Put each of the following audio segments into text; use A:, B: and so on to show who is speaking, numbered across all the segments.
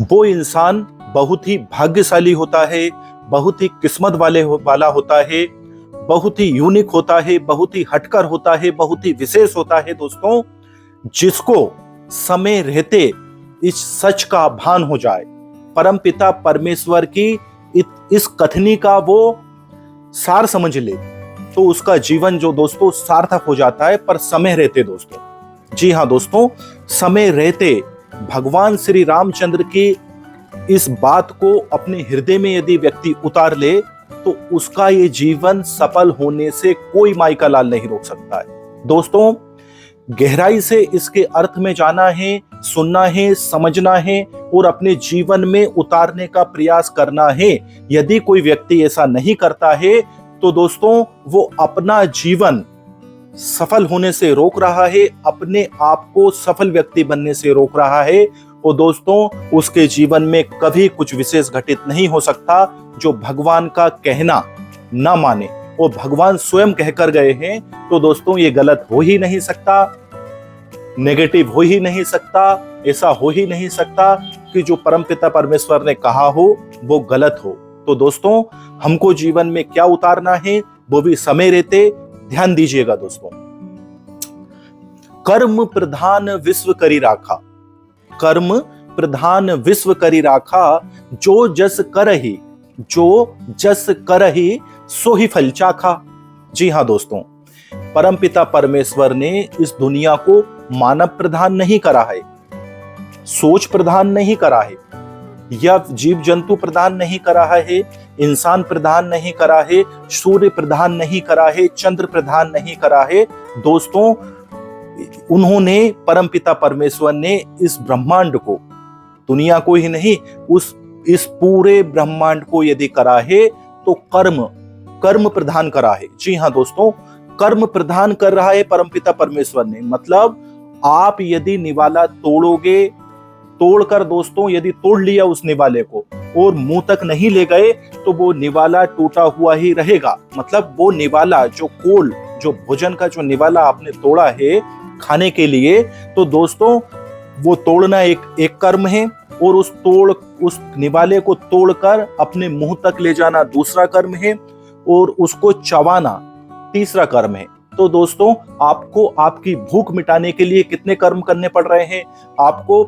A: वो इंसान बहुत ही भाग्यशाली होता है, बहुत ही किस्मत वाला होता है, बहुत ही यूनिक होता है, बहुत ही हटकर होता है, बहुत ही विशेष होता है दोस्तों, जिसको समय रहते इस सच का भान हो जाए, परमपिता परमेश्वर की इस कथनी का वो सार समझ ले, तो उसका जीवन जो दोस्तों सार्थक हो जाता है। पर समय रहते दोस्तों, जी हाँ दोस्तों, समय रहते भगवान श्री रामचंद्र की इस बात को अपने हृदय में यदि व्यक्ति उतार ले, तो उसका ये जीवन सफल होने से कोई माई का लाल नहीं रोक सकता है। दोस्तों, गहराई से इसके अर्थ में जाना है, सुनना है, समझना है और अपने जीवन में उतारने का प्रयास करना है। यदि कोई व्यक्ति ऐसा नहीं करता है तो दोस्तों वो अपना जीवन सफल होने से रोक रहा है, अपने आप को सफल व्यक्ति बनने से रोक रहा है। और दोस्तों उसके जीवन में कभी कुछ विशेष घटित नहीं हो सकता जो भगवान का कहना ना माने। और भगवान स्वयं कहकर गए हैं, तो दोस्तों ये गलत हो ही नहीं सकता, नेगेटिव हो ही नहीं सकता, ऐसा हो ही नहीं सकता कि जो परमपिता परमेश्वर ने कहा हो वो गलत हो। तो दोस्तों हमको जीवन में क्या उतारना है वो भी समय रहते ध्यान दीजिएगा दोस्तों। कर्म प्रधान विश्व करी राखा, कर्म प्रधान विश्व करी राखा, जो जस करहि, जो जस करहि सो ही फल चाखा। जी हाँ दोस्तों, परमपिता परमेश्वर ने इस दुनिया को मानव प्रधान नहीं करा है, सोच प्रधान नहीं करा है, या जीव जंतु प्रधान नहीं करा है, इंसान प्रधान नहीं करा है, सूर्य प्रधान नहीं करा है, चंद्र प्रधान नहीं करा है। दोस्तों उन्होंने परमपिता परमेश्वर ने इस ब्रह्मांड को, दुनिया को ही नहीं, इस पूरे ब्रह्मांड को यदि करा है तो कर्म प्रधान करा है। जी हाँ दोस्तों, कर्म प्रधान कर रहा है परमपिता परमेश्वर ने। मतलब आप यदि निवाला तोड़ोगे, तोड़कर दोस्तों यदि तोड़ लिया उस निवाले को और मुंह तक नहीं ले गए तो वो निवाला टूटा हुआ ही रहेगा। मतलब वो निवाला जो कोल, जो भोजन का जो निवाला आपने तोड़ा है खाने के लिए, तो दोस्तों वो तोड़ना एक कर्म है, और उस निवाले को तोड़कर अपने मुंह तक ले जाना दूसरा कर्म है, और उसको चबाना तीसरा कर्म है। तो दोस्तों आपको आपकी भूख मिटाने के लिए कितने कर्म करने पड़ रहे हैं? आपको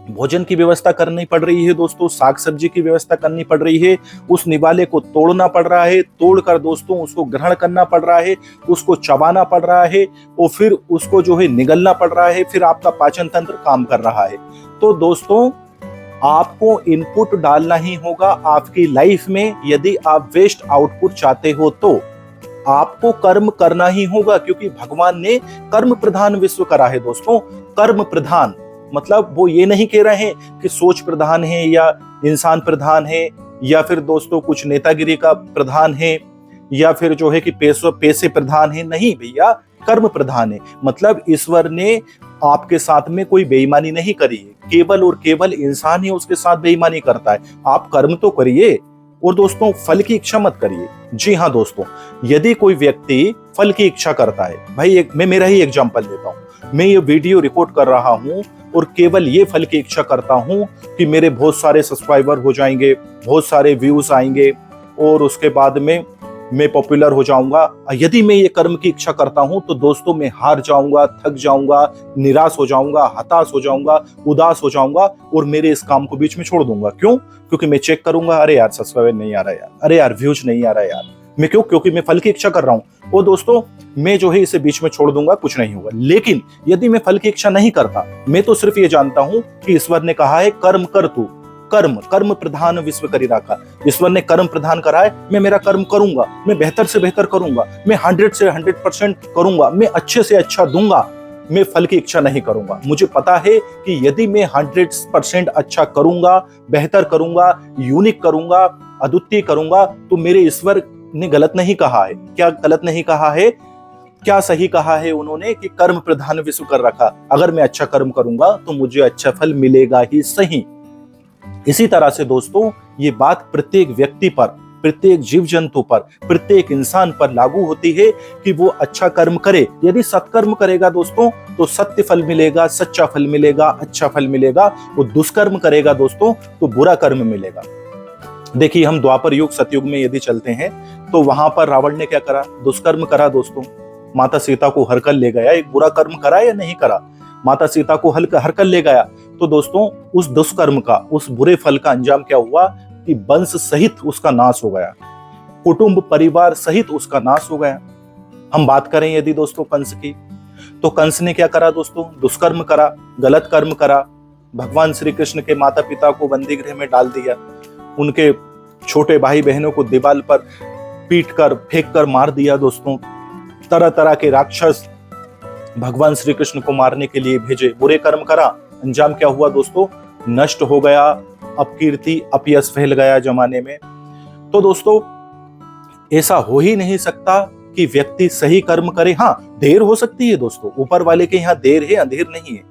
A: भोजन की व्यवस्था करनी पड़ रही है दोस्तों, साग सब्जी की व्यवस्था करनी पड़ रही है, उस निवाले को तोड़ना पड़ रहा है, तोड़कर दोस्तों उसको ग्रहण करना पड़ रहा है, उसको चबाना पड़ रहा है, और फिर उसको जो है निगलना पड़ रहा है, फिर आपका पाचन तंत्र काम कर रहा है। तो दोस्तों आपको इनपुट डालना ही होगा आपकी लाइफ में। यदि आप वेस्ट आउटपुट चाहते हो तो आपको कर्म करना ही होगा, क्योंकि भगवान ने कर्म प्रधान विश्व करा है दोस्तों। कर्म प्रधान मतलब वो ये नहीं कह रहे हैं कि सोच प्रधान है या इंसान प्रधान है, या फिर दोस्तों कुछ नेतागिरी का प्रधान है, या फिर जो है कि पैसे प्रधान है। नहीं भैया, कर्म प्रधान है। मतलब ईश्वर ने आपके साथ में कोई बेईमानी नहीं करी है, केवल और केवल इंसान ही उसके साथ बेईमानी करता है। आप कर्म तो करिए और दोस्तों फल की इच्छा मत करिए। जी हाँ दोस्तों, यदि कोई व्यक्ति फल की इच्छा करता है, भाई मैं मेरा ही एग्जांपल देता हूँ, मैं ये वीडियो रिकॉर्ड कर रहा हूँ और केवल ये फल की इच्छा करता हूँ कि मेरे बहुत सारे सब्सक्राइबर हो जाएंगे, बहुत सारे व्यूज आएंगे और उसके बाद में मैं पॉपुलर हो जाऊंगा। यदि मैं ये कर्म की इच्छा करता हूं तो दोस्तों मैं हार जाऊंगा, थक जाऊंगा, निराश हो जाऊंगा, हताश हो जाऊंगा, उदास हो जाऊंगा और मेरे इस काम को बीच में छोड़ दूंगा। क्यों? क्योंकि मैं चेक करूंगा, अरे यार सब्सक्राइबर नहीं आ रहा यार, अरे यार व्यूज नहीं आ रहा यार। मैं क्यों? क्योंकि मैं फल की इच्छा कर रहा हूं। वो दोस्तों मैं जो है इसे बीच में छोड़ दूंगा, कुछ नहीं होगा। लेकिन यदि मैं फल की इच्छा नहीं करता, मैं तो सिर्फ ये जानता हूं कि ईश्वर ने कहा है कर्म कर तू, कर्म प्रधान विश्व करी राखा। ईश्वर ने कर्म प्रधान करा है, मैं मेरा कर्म करूंगा, मैं बेहतर से बेहतर करूंगा, मैं 100 से 100% करूंगा, मैं अच्छे से अच्छा दूंगा, मैं फल की इच्छा नहीं करूंगा। मुझे पता है कि यदि मैं 100% अच्छा करूंगा, बेहतर करूंगा, यूनिक करूंगा, अद्वितीय करूंगा, तो मेरे ईश्वर ने गलत नहीं कहा है। क्या गलत नहीं कहा है? क्या सही कहा है उन्होंने कि कर्म प्रधान विश्व कर रखा। अगर मैं अच्छा कर्म करूंगा तो मुझे अच्छा फल मिलेगा ही सही। इसी तरह से दोस्तों ये बात प्रत्येक व्यक्ति पर, प्रत्येक जीव जंतु पर, प्रत्येक इंसान पर लागू होती है कि वो अच्छा कर्म करे। यदि सत्कर्म करेगा दोस्तों तो सत्य फल मिलेगा, सच्चा फल मिलेगा, अच्छा फल मिलेगा। वो दुष्कर्म करेगा दोस्तों तो बुरा कर्म मिलेगा। देखिए, हम द्वापर युग सतयुग में यदि चलते हैं तो वहां पर रावण ने क्या करा? दुष्कर्म करा दोस्तों। माता सीता को हरकल ले गया। एक बुरा कर्म करा या नहीं करा? माता सीता को हरकल ले गया। तो दोस्तों उस दुष्कर्म का, उस बुरे फल का अंजाम क्या हुआ कि वंश सहित उसका नाश हो गया, कुटुंब परिवार सहित उसका नाश हो गया। हम बात करें यदि दोस्तों कंस की, तो कंस ने क्या करा दोस्तों? दुष्कर्म करा, गलत कर्म करा। भगवान श्री कृष्ण के माता पिता को बंदी गृह में डाल दिया, उनके छोटे भाई बहनों को दीवार पर पीट कर फेंक कर मार दिया दोस्तों। तरह तरह के राक्षस भगवान श्री कृष्ण को मारने के लिए भेजे, बुरे कर्म करा। अंजाम क्या हुआ दोस्तों? नष्ट हो गया, अपकीर्ति अपयश फैल गया जमाने में। तो दोस्तों ऐसा हो ही नहीं सकता कि व्यक्ति सही कर्म करे। हाँ, देर हो सकती है दोस्तों, ऊपर वाले के यहाँ देर है, अंधेर नहीं है।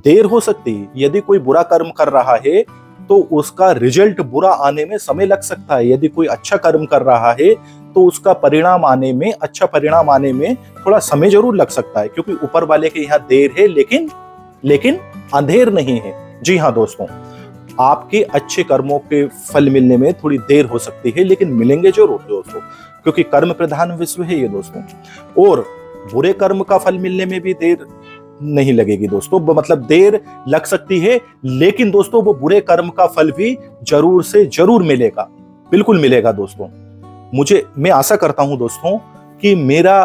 A: देर हो सकती है। यदि कोई बुरा कर्म कर रहा है तो उसका रिजल्ट बुरा आने में समय लग सकता है। यदि कोई अच्छा कर्म कर रहा है तो उसका परिणाम आने में, अच्छा परिणाम आने में थोड़ा समय जरूर लग सकता है, क्योंकि ऊपर वाले के यहाँ देर है लेकिन अंधेर नहीं है। जी हाँ दोस्तों, आपके अच्छे कर्मों के फल मिलने में थोड़ी देर हो सकती है, लेकिन मिलेंगे जरूर दोस्तों, क्योंकि कर्म प्रधान विश्व है ये दोस्तों। और बुरे कर्म का फल मिलने में भी देर नहीं लगेगी दोस्तों, मतलब देर लग सकती है, लेकिन दोस्तों वो बुरे कर्म का फल भी जरूर से जरूर मिलेगा, बिल्कुल मिलेगा दोस्तों। मैं आशा करता हूं दोस्तों कि मेरा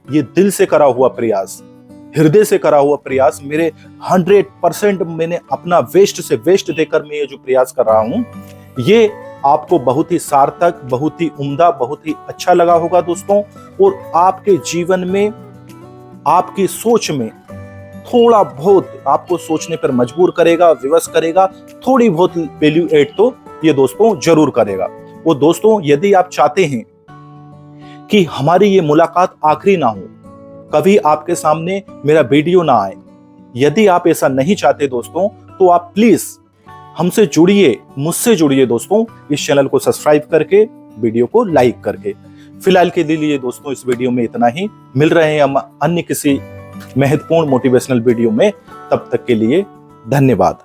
A: ये दिल से करा हुआ प्रयास, हृदय से करा हुआ प्रयास, मेरे 100% मैंने अपना वेस्ट से वेस्ट देकर मैं ये जो प्रयास कर रहा हूं, ये आपको बहुत ही सार्थक, बहुत ही उम्दा, बहुत ही अच्छा लगा होगा दोस्तों। और आपके जीवन में, आपकी सोच में थोड़ा बहुत आपको सोचने पर मजबूर करेगा, विवश करेगा, थोड़ी बहुत वैल्यू एड तो ये दोस्तों जरूर करेगा। वो दोस्तों, यदि आप चाहते हैं कि हमारी ये मुलाकात आखिरी ना हो, कभी आपके सामने मेरा वीडियो ना आए, यदि आप ऐसा नहीं चाहते दोस्तों, तो आप प्लीज हमसे जुड़िए, मुझसे जुड़िए दोस्तों, इस चैनल को सब्सक्राइब करके, वीडियो को लाइक करके। फिलहाल के लिए दोस्तों इस वीडियो में इतना ही। मिल रहे हैं हम अन्य किसी महत्वपूर्ण मोटिवेशनल वीडियो में। तब तक के लिए धन्यवाद।